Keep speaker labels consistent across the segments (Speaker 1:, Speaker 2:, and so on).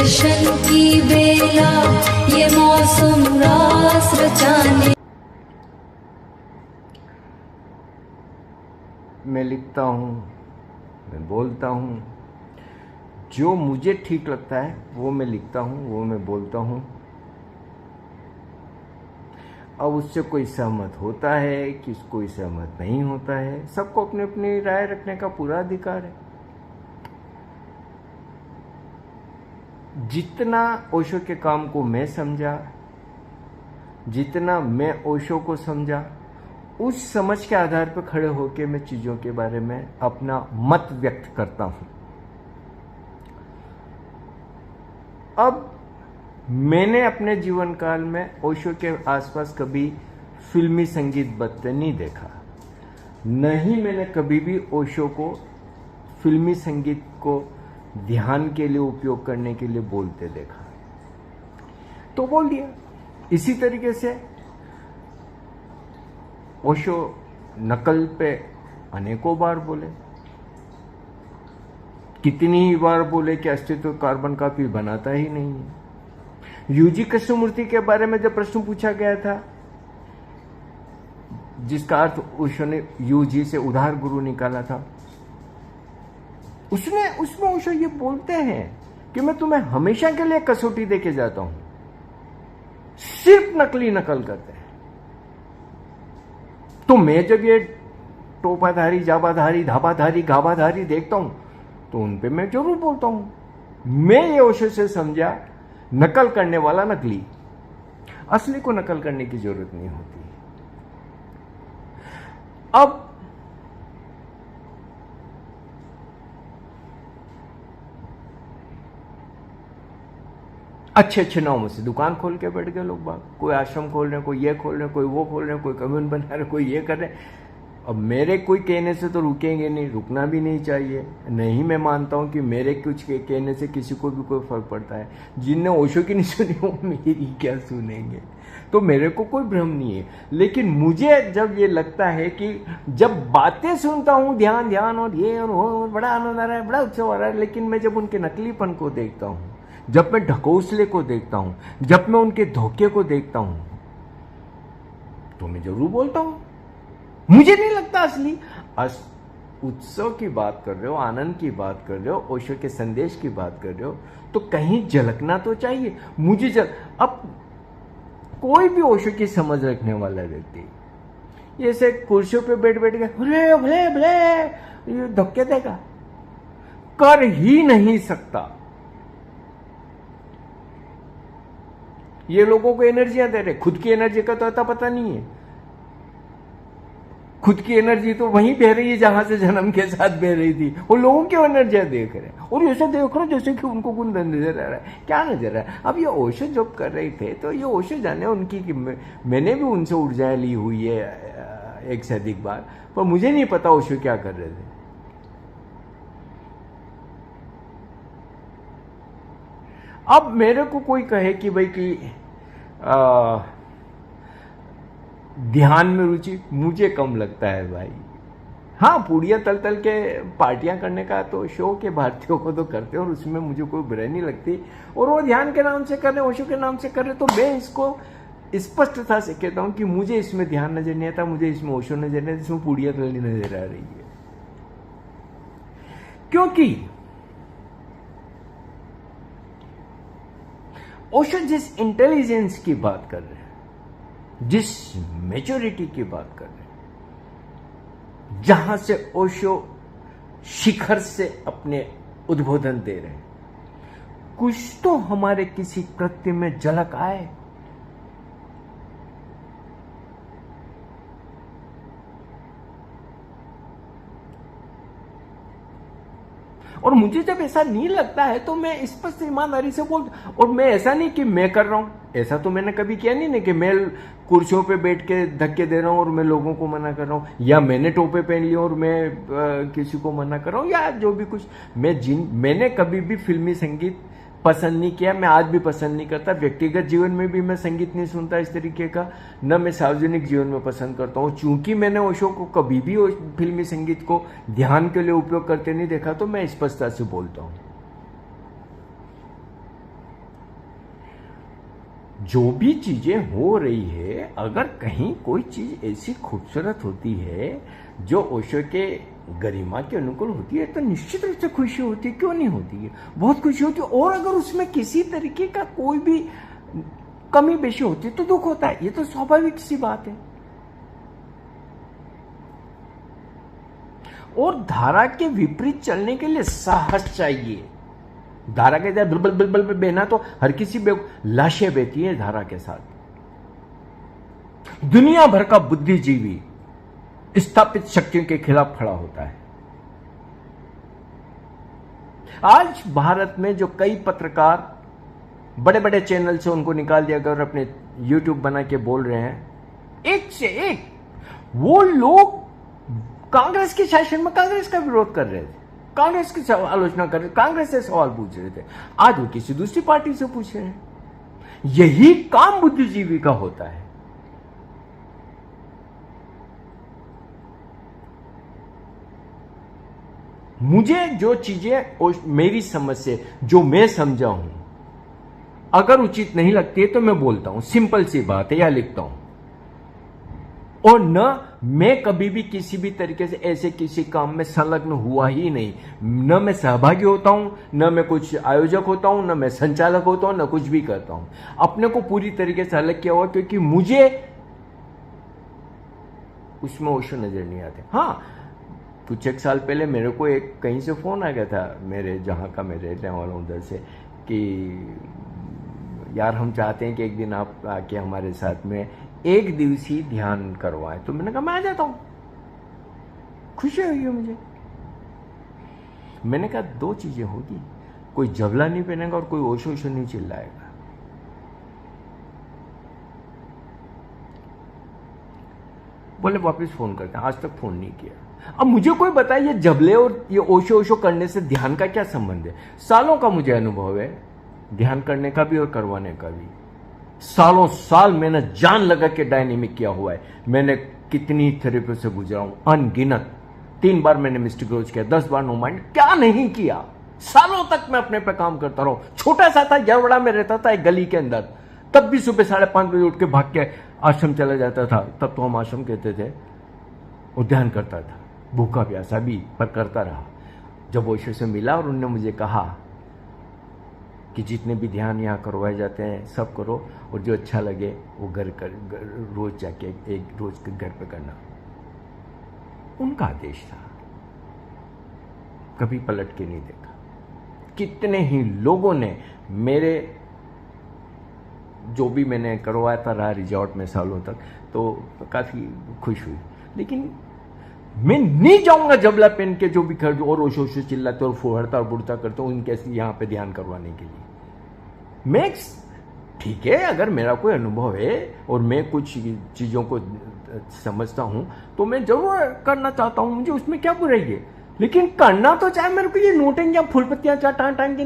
Speaker 1: दर्शन की बेला ये मौसम रास रचाने।
Speaker 2: मैं लिखता हूँ, मैं बोलता हूँ, जो मुझे ठीक लगता है वो मैं लिखता हूँ, वो मैं बोलता हूँ। अब उससे कोई सहमत होता है कि कोई सहमत नहीं होता है, सबको अपनी अपनी राय रखने का पूरा अधिकार है। जितना ओशो के काम को मैं समझा, जितना मैं ओशो को समझा, उस समझ के आधार पर खड़े होकर मैं चीज़ों के बारे में अपना मत व्यक्त करता हूँ। अब मैंने अपने जीवन काल में ओशो के आसपास कभी फिल्मी संगीत बजते नहीं देखा, नहीं मैंने कभी भी ओशो को फिल्मी संगीत को ध्यान के लिए उपयोग करने के लिए बोलते देखा, तो बोल दिया। इसी तरीके से ओशो नकल पे अनेकों बार बोले, कितनी ही बार बोले कि अस्तित्व कार्बन कॉपी बनाता ही नहीं है। यूजी कृष्णमूर्ति के बारे में जब प्रश्न पूछा गया था, जिसका अर्थ ओशो ने यूजी से उधार गुरु निकाला था, उसमें ओशो ये बोलते हैं कि मैं तुम्हें हमेशा के लिए कसौटी देके जाता हूं, सिर्फ नकली नकल करते हैं। तो मैं जब ये टोपाधारी, जाबाधारी, धाबाधारी, गाबाधारी देखता हूं तो उन पे मैं जरूर बोलता हूं। मैं ये ओशो से समझा, नकल करने वाला नकली, असली को नकल करने की जरूरत नहीं होती। अब अच्छे अच्छे नामों से दुकान खोल के बैठ गए लोग बाग, कोई आश्रम खोल रहे हैं, कोई ये खोल रहे हैं, कोई वो खोल रहे हैं, कोई कम्युन बना रहे हैं, कोई ये कर रहे हैं। अब मेरे कोई कहने से तो रुकेंगे नहीं, रुकना भी नहीं चाहिए। नहीं मैं मानता हूं कि मेरे कुछ कहने से किसी को भी कोई फर्क पड़ता है। जिनने ओशो की नहीं सुनी वो मेरी क्या सुनेंगे, तो मेरे को कोई भ्रम नहीं है। लेकिन मुझे जब ये लगता है कि जब बातें सुनता हूं ध्यान ध्यान और ये और वो, बड़ा आनंद आ रहा है, बड़ा उत्सव आ रहा है, लेकिन मैं जब उनके नकलीपन को देखता हूं, जब मैं ढकोसले को देखता हूं, जब मैं उनके धोखे को देखता हूं, तो मैं जरूर बोलता हूं। मुझे नहीं लगता असली उत्सव की बात कर रहे हो, आनंद की बात कर रहे हो, ओशो के संदेश की बात कर रहे हो, तो कहीं झलकना तो चाहिए। अब कोई भी ओशो की समझ रखने वाला व्यक्ति ऐसे कुर्सियों पे बैठ बैठ के भले भले भले ये धक्के देगा, कर ही नहीं सकता। ये लोगों को एनर्जियां दे रहे, खुद की एनर्जी का तो अता पता नहीं है। खुद की एनर्जी तो वहीं बह रही है जहां से जन्म के साथ बह रही थी, वो लोगों की एनर्जियां देख रहे हैं और ऐसे देख रहे जैसे कि उनको कुछ नजर आ रहा है। क्या नजर आ रहा है? अब ये ओशो जब कर रहे थे तो ये ओशो जाने उनकी, मैंने भी उनसे ऊर्जाएं ली हुई है एक से अधिक बार, पर मुझे नहीं पता ओशो क्या कर रहे थे। अब मेरे को कोई कहे कि भाई कि ध्यान में रुचि, मुझे कम लगता है भाई। हाँ, पूड़ियाँ तल तल के पार्टियां करने का तो शौक है, भारतीयों को तो करते हैं और उसमें मुझे कोई बुराई नहीं लगती। और वो ध्यान के नाम से कर रहे, ओशो के नाम से कर रहे, तो मैं इसको स्पष्टता से कहता हूं कि मुझे इसमें ध्यान नजर नहीं आता, मुझे इसमें ओशो नजर नहीं आता, इसमें पूड़ियाँ तलनी नजर आ रही है। क्योंकि ओशो जिस इंटेलिजेंस की बात कर रहे हैं, जिस मैच्योरिटी की बात कर रहे हैं, जहां से ओशो शिखर से अपने उद्बोधन दे रहे हैं, कुछ तो हमारे किसी कृत्य में झलक आए। और मुझे जब ऐसा नहीं लगता है तो मैं स्पष्ट ईमानदारी से बोल, और मैं ऐसा नहीं कि मैं कर रहा हूं, ऐसा तो मैंने कभी किया नहीं कि मैं कुर्सियों पे बैठ के धक्के दे रहा हूं और मैं लोगों को मना कर रहा हूं, या मैंने टोपे पहन लिया और मैं किसी को मना कर रहा हूं, या जो भी कुछ। मैंने कभी भी फिल्मी संगीत पसंद नहीं किया, मैं आज भी पसंद नहीं करता। व्यक्तिगत जीवन में भी मैं संगीत नहीं सुनता इस तरीके का, न मैं सार्वजनिक जीवन में पसंद करता हूँ। चूंकि मैंने ओशो को कभी भी फिल्मी संगीत को ध्यान के लिए उपयोग करते नहीं देखा, तो मैं स्पष्टता से बोलता हूँ। जो भी चीजें हो रही है, अगर कहीं कोई चीज ऐसी खूबसूरत होती है जो ओशो के गरिमा के अनुकूल होती है तो निश्चित रूप से खुशी होती है। क्यों नहीं होती है? बहुत खुशी होती है। और अगर उसमें किसी तरीके का कोई भी कमी बेशी होती है तो दुख होता है। ये तो स्वाभाविक सी बात है। और धारा के विपरीत चलने के लिए साहस चाहिए। धारा के साथ बिल्कुल बिल्कुल बहना तो हर किसी लाशें बहती है धारा के साथ। दुनिया भर का बुद्धिजीवी स्थापित शक्तियों के खिलाफ खड़ा होता है। आज भारत में जो कई पत्रकार बड़े बड़े चैनल से उनको निकाल दिया गया और अपने यूट्यूब बना के बोल रहे हैं, एक से एक वो लोग कांग्रेस के शासन में कांग्रेस का विरोध कर रहे थे, कांग्रेस की आलोचना कर रहे थे, कांग्रेस से सवाल पूछ रहे थे। आज वो किसी दूसरी पार्टी से पूछ रहे हैं। यही काम बुद्धिजीवी का होता है। मुझे जो चीजें मेरी समझ से जो मैं समझा हूं अगर उचित नहीं लगती है तो मैं बोलता हूं, सिंपल सी बात है, या लिखता हूं। और न मैं कभी भी किसी भी तरीके से ऐसे किसी काम में संलग्न हुआ ही नहीं। न मैं सहभागी होता हूं, न मैं कुछ आयोजक होता हूं, न मैं संचालक होता हूं, न कुछ भी करता हूं। अपने को पूरी तरीके से अलग किया हुआ क्योंकि मुझे उसमें ओशो नजर नहीं आते। हाँ, कुछ एक साल पहले मेरे को एक कहीं से फोन आ गया था, मेरे जहां का मैं रहने वाला हूं उधर से, कि यार हम चाहते हैं कि एक दिन आप आके हमारे साथ में एक दिवसीय ध्यान करवाएं। तो मैंने कहा मैं आ जाता हूं, खुशी हुई है मुझे। मैंने कहा दो चीजें होगी, कोई जबला नहीं पहनेगा और कोई ओशो ओशो नहीं चिल्लाएगा। बोले वापस फोन करते हैं, आज तक फोन नहीं किया। अब मुझे कोई बताइए जबले और ये ओशो ओशो करने से ध्यान का क्या संबंध है? सालों का मुझे अनुभव है ध्यान करने का भी और करवाने का भी। सालों साल मैंने जान लगा के डायनेमिक किया हुआ है। मैंने कितनी थेरेपी से गुजरा हूं, अनगिनत। 3 बार मैंने मिस्टिक रोज किया, 10 बार नो माइंड, क्या नहीं किया। सालों तक मैं अपने पे काम करता रहा। छोटा सा था, जरवड़ा में रहता था एक गली के अंदर, तब भी सुबह 5:30 बजे उठ के भाग के आश्रम चला जाता था। तब तो हम आश्रम कहते थे। और ध्यान करता था, भूखा प्यासा भी, पर करता रहा। जब ओशो से मिला और उन्होंने मुझे कहा कि जितने भी ध्यान यहाँ करवाए जाते हैं सब करो और जो अच्छा लगे वो रोज जाके एक रोज के घर पे करना, उनका आदेश था। कभी पलट के नहीं देखा। कितने ही लोगों ने मेरे जो भी मैंने करवाया था रहा रिजॉर्ट में सालों तक, तो काफी खुश हुई। लेकिन मैं नहीं जाऊंगा जबला पहन के जो भी कर और ओशो ओशो चिल्लाते और फुहड़ता और बुड़ता करते हो उनके यहां पे ध्यान करवाने के लिए। मैं ठीक है, अगर मेरा कोई अनुभव है और मैं कुछ चीजों को समझता हूं तो मैं जरूर करना चाहता हूं, मुझे उसमें क्या बुराई है। लेकिन करना तो चाहे मेरे को ये नोटिंग या फुलपत्तियां टांग टांग के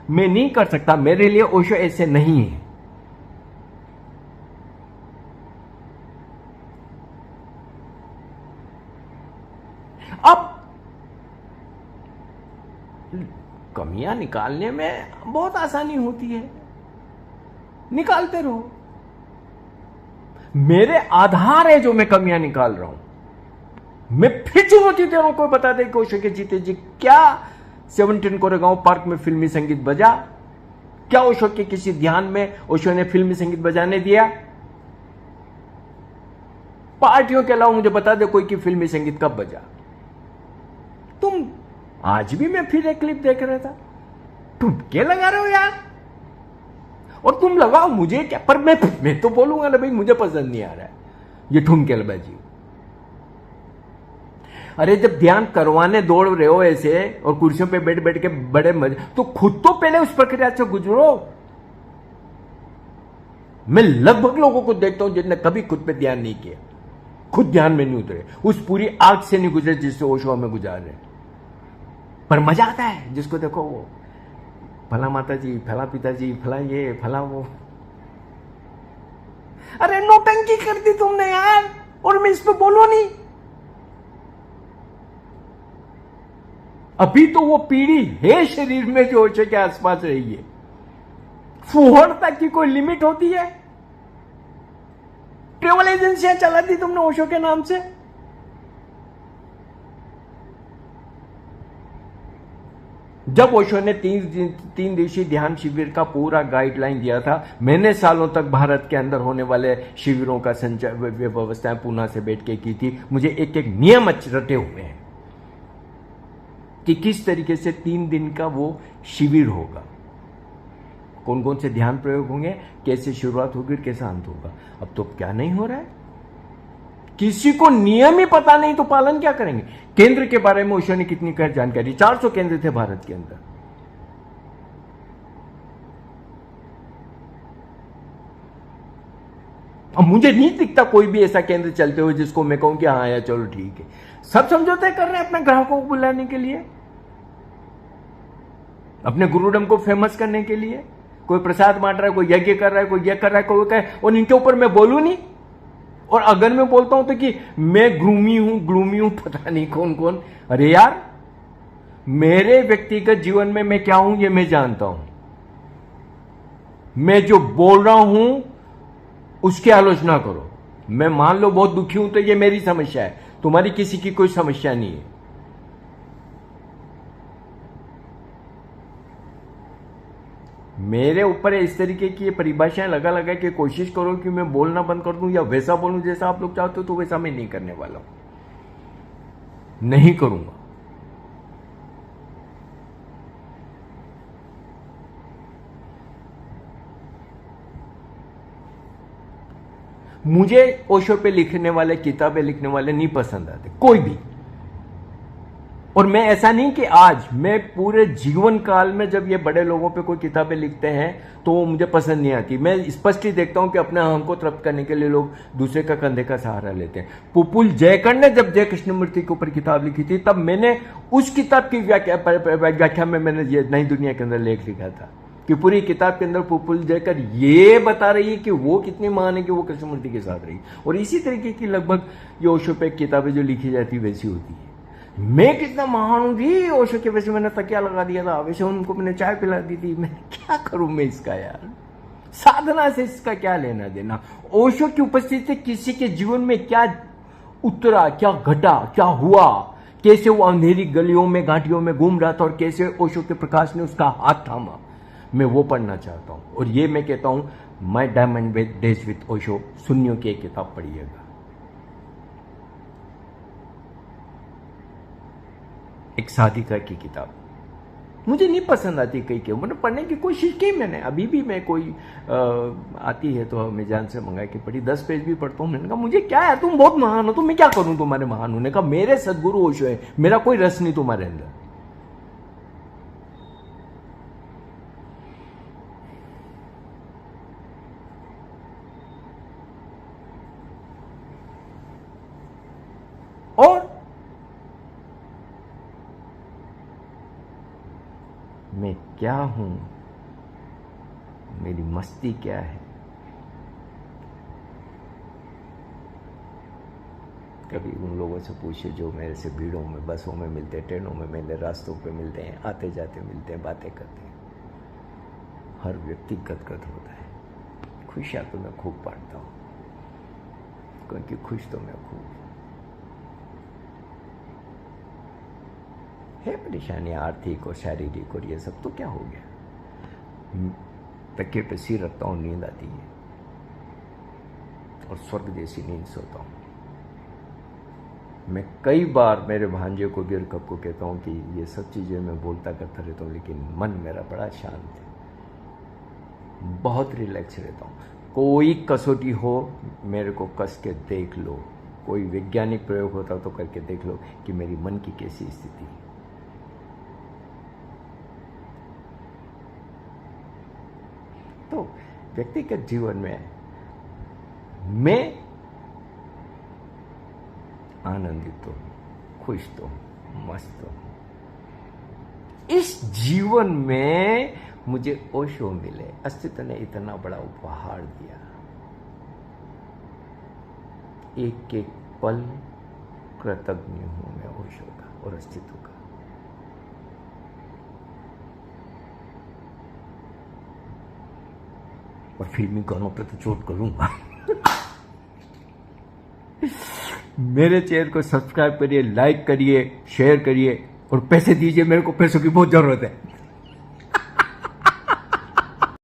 Speaker 2: मैं नहीं कर सकता। मेरे लिए ओशो ऐसे नहीं है। अब कमियां निकालने में बहुत आसानी होती है, निकालते रहो। मेरे आधार है जो मैं कमियां निकाल रहा हूं। मैं फिर चुनौती दे रहा हूं, कोई बता दे कि ओशो के जीते जी क्या 17 कोरेगांव पार्क में फिल्मी संगीत बजा? क्या ओशो के किसी ध्यान में ओशो ने फिल्मी संगीत बजाने दिया? पार्टियों के अलावा मुझे बता दे कोई कि फिल्मी संगीत कब बजा? तुम आज भी मैं फिर एक क्लिप देख रहा था, ठुमके लगा रहे हो यार। और तुम लगाओ, मुझे क्या, पर मैं तो बोलूंगा ना भाई मुझे पसंद नहीं आ रहा है ये ठुमकेलबाजी। अरे जब ध्यान करवाने दौड़ रहे हो ऐसे और कुर्सियों पे बैठ बैठ के बड़े मजे, तो खुद तो पहले उस प्रक्रिया से गुजरो। मैं लगभग लोगों को देखता हूं जिनने कभी खुद पे ध्यान नहीं किया, खुद ध्यान में नहीं उतरे, उस पूरी आग से नहीं गुजरे जिससे ओशो में गुजार रहे। पर मजा आता है जिसको देखो, वो फला माता जी, फला पिताजी, फला ये, फला वो। अरे नौटंकी कर दी तुमने यार, और मैं इस पे बोलो नहीं। अभी तो वो पीढ़ी है शरीर में जो ओशो के आसपास रही है। फुहड़ता की कोई लिमिट होती है? ट्रेवल एजेंसियां चला दी तुमने ओशो के नाम से। जब ओशो ने 3 दिवसीय ध्यान शिविर का पूरा गाइडलाइन दिया था, मैंने सालों तक भारत के अंदर होने वाले शिविरों का व्यवस्थाएं पुणे से बैठ के की थी। मुझे एक एक नियम रटे हुए हैं कि किस तरीके से 3 दिन का वो शिविर होगा, कौन कौन से ध्यान प्रयोग होंगे, कैसे शुरुआत होगी, कैसा अंत होगा। अब तो क्या नहीं हो रहा है, किसी को नियम ही पता नहीं तो पालन क्या करेंगे। केंद्र के बारे में ओशो ने कितनी जानकारी, 400 केंद्र थे भारत के अंदर। अब मुझे नहीं दिखता कोई भी ऐसा केंद्र चलते हुए जिसको मैं कहूं कि हाँ यार चलो ठीक है। सब समझौते कर रहे हैं अपने ग्राहकों को बुलाने के लिए, अपने गुरुडम को फेमस करने के लिए। कोई प्रसाद बांट रहा है, कोई यज्ञ कर रहा है, कोई यह कर रहा है, कोई कहे, और इनके ऊपर मैं बोलूं नहीं। और अगर मैं बोलता हूं तो कि मैं ग्लूमी हूं, पता नहीं कौन कौन। अरे यार, मेरे व्यक्तिगत जीवन में मैं क्या हूं ये मैं जानता हूं। मैं जो बोल रहा हूं उसकी आलोचना करो। मैं मान लो बहुत दुखी हूं तो ये मेरी समस्या है, तुम्हारी किसी की कोई समस्या नहीं है। मेरे ऊपर इस तरीके की परिभाषाएं लगा के कोशिश करो कि मैं बोलना बंद कर दूं या वैसा बोलूं जैसा आप लोग चाहते हो, तो वैसा मैं नहीं करने वाला हूं, नहीं करूंगा। मुझे ओशो पे लिखने वाले, किताबें लिखने वाले नहीं पसंद आते, कोई भी। और मैं ऐसा नहीं कि आज, मैं पूरे जीवन काल में जब ये बड़े लोगों पे कोई किताबें लिखते हैं तो वो मुझे पसंद नहीं आती। मैं स्पष्ट ही देखता हूं कि अपने अहम को तृप्त करने के लिए लोग दूसरे का कंधे का सहारा लेते हैं। पुपुल जयकर ने जब जय कृष्णमूर्ति के ऊपर किताब लिखी थी, तब मैंने उस किताब की व्याख्या में मैंने ये नई दुनिया के अंदर लेख लिखा था कि पूरी किताब के अंदर पुपुल जयकर ये बता रही है कि वो कितनी महान है कि वो कृष्णमूर्ति के साथ रही। और इसी तरीके की लगभग ये ओशो पे किताबें जो लिखी जाती वैसी होती है। मैं कितना महान हूं जी, ओशो के वैसे मैंने तकिया लगा दिया था, वैसे उनको मैंने चाय पिला दी थी। मैं क्या करूं मैं इसका यार, साधना से इसका क्या लेना देना। ओशो की उपस्थिति से किसी के जीवन में क्या उतरा, क्या घटा, क्या हुआ, कैसे वो अंधेरी गलियों में घाटियों में घूम रहा था और कैसे ओशो के प्रकाश ने उसका हाथ थामा, मैं वो पढ़ना चाहता हूं। और ये मैं कहता हूं, my diamond days with Osho, सुन्नियों की एक किताब पढ़िएगा। एक साधिका की किताब मुझे नहीं पसंद आती, कई के मैंने पढ़ने की कोशिश की मैंने, अभी भी मैं कोई आती है तो अमेज़न से मंगा के पढ़ी, 10 पेज भी पढ़ता हूँ। मैंने कहा मुझे क्या है, तुम बहुत महान हो, तो मैं क्या करूं तुम्हारे महान होने का। मेरे सदगुरु ओशो है, मेरा कोई रस नहीं तुम्हारे अंदर। और मैं क्या हूं, मेरी मस्ती क्या है। कभी उन लोगों से पूछे जो मेरे से भीड़ों में, बसों में मिलते, ट्रेनों में मिलते, रास्तों पे मिलते हैं, आते जाते मिलते हैं, बातें करते हैं। हर व्यक्ति गदगद होता है। खुशियां तो मैं खूब बांटता हूं, क्योंकि खुश तो मैं खूब है। परेशानियां आर्थिक और शारीरिक और ये सब तो क्या हो गया। तकिए पे सिर रखता हूं, नींद आती है और स्वर्ग जैसी नींद सोता हूं। मैं कई बार मेरे भांजे को गिर कब को कहता हूं कि ये सब चीजें मैं बोलता करता रहता हूं, लेकिन मन मेरा बड़ा शांत है, बहुत रिलैक्स रहता हूं। कोई कसौटी हो मेरे को कस के देख लो, कोई वैज्ञानिक प्रयोग होता तो करके देख लो कि मेरी मन की कैसी स्थिति है। तो व्यक्तिगत जीवन में मैं आनंदित तो हूं, खुश तो हूं, मस्त तो हूं। इस जीवन में मुझे ओशो मिले, अस्तित्व ने इतना बड़ा उपहार दिया। एक एक पल कृतज्ञ हूं मैं ओशो का और अस्तित्व का। और फिल्मी गानों पे तो चोट करूंगा। मेरे चैनल को सब्सक्राइब करिए, लाइक करिए, शेयर करिए और पैसे दीजिए, मेरे को पैसों की बहुत जरूरत है।